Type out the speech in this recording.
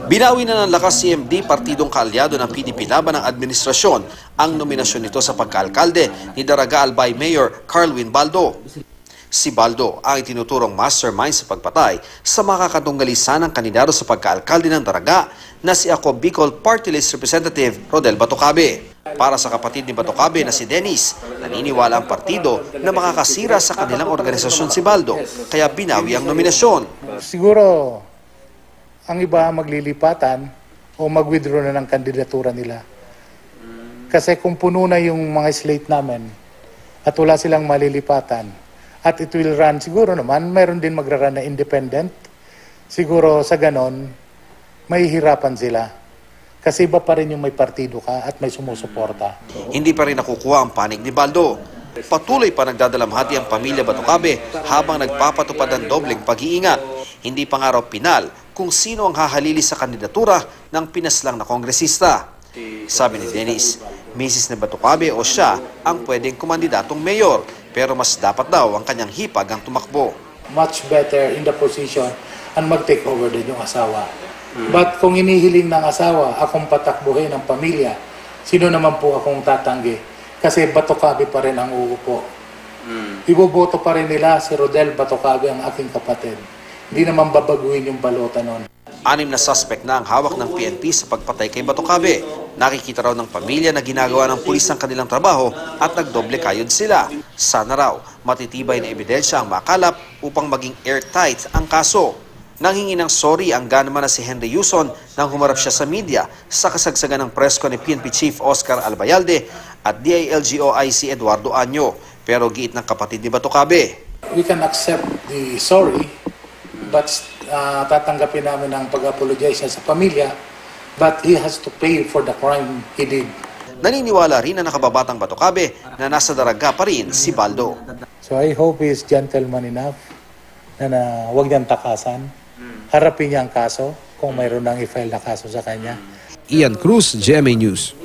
Binawi na ng lakas CMD, partidong kaalyado ng PDP laban ng administrasyon, ang nominasyon nito sa pagkaalkalde ni Daraga Albay Mayor Carlwin Baldo. Si Baldo ang itinuturong mastermind sa pagpatay sa makakatunggali sanang kandidato sa pagkaalkalde ng Daraga na si Ako Bicol Party List Representative Rodel Batocabe. Para sa kapatid ni Batocabe na si Dennis, naniniwala ang partido na makakasira sa kanilang organisasyon si Baldo, kaya binawi ang nominasyon. Siguro ang iba maglilipatan o mag-withdraw na ng kandidatura nila. Kasi kung puno na yung mga slate namin at wala silang malilipatan at it will run, siguro naman mayroon din magra-run na independent. Siguro sa ganon, mahihirapan sila. Kasi iba pa rin yung may partido ka at may sumusuporta. Hindi pa rin nakukuha ang panig ni Baldo. Patuloy pa nagdadalamhati ang pamilya Batocabe habang nagpapatupad ng dobleng pag-iingat. Hindi pa nga raw pinal kung sino ang hahalili sa kandidatura ng pinaslang na kongresista. Sabi ni Dennis, misis na Batocabe o siya ang pwedeng kumandidatong mayor, pero mas dapat daw ang kanyang hipag ang tumakbo. Much better in the position and mag-take over din yung asawa. But kung inihiling ng asawa, akong patakbuhin ng pamilya, sino naman po akong tatanggi? Kasi Batocabe pa rin ang uupo. Iboboto pa rin nila si Rodel Batocabe, ang aking kapatid. Hindi naman babaguhin yung balota nun. 6 na suspect na ang hawak ng PNP sa pagpatay kay Batocabe. Nakikita raw ng pamilya na ginagawa ng pulis ang kanilang trabaho at nagdoble kayod sila. Sana raw matitibay na ebidensya ang makalap upang maging airtight ang kaso. Nanghingi ng sorry ang gunman na si Henry Yuson nang humarap siya sa media sa kasagsagan ng presko ni PNP Chief Oscar Albayalde at DILG-OIC Eduardo Año. Pero giit ng kapatid ni Batocabe, We can accept the sorry, but tatanggapin namin ang pag-apologize niya sa pamilya, but he has to pay for the crime he did. naniniwala rin na nakababatang Batocabe na nasa Daraga pa rin si Baldo. So I hope he is gentleman enough na huwag niyang takasan. Harapin niya ang kaso kung mayroon nang i-file na kaso sa kanya. Ian Cruz, GMA News.